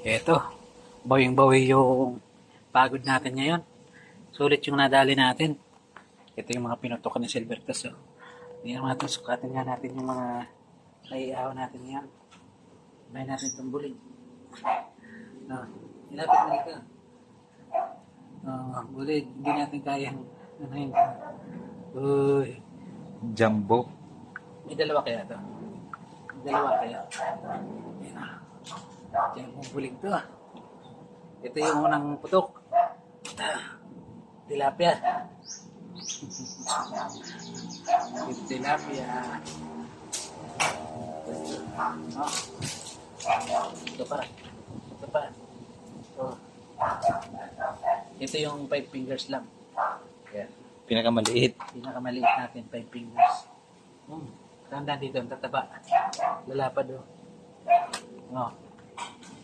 Eto, bawing-bawi yung pagod natin ngayon. Sulit yung nadali natin. Ito yung mga pinutok ni Silvertas. Oh. Hindi natin sukatin nga natin yung mga naiihaw natin yan. Bahay natin tumbulin. No, ilapit na ito. Bulig, hindi natin kayang ano yun. Uy. Jumbo. May dalawa kaya to? May dalawa kaya? Yan ah. Diyan mong bulig to ah. Ito yung unang putok. Tilapia. Tilapia. Oh. Ito pa. Ito pa. Oh. Ito yung 5 fingers lang. Yan. Pinakamaliit. Pinakamaliit natin, 5 fingers. Tandaan dito, ang tataba. Lalapad oh. Oh.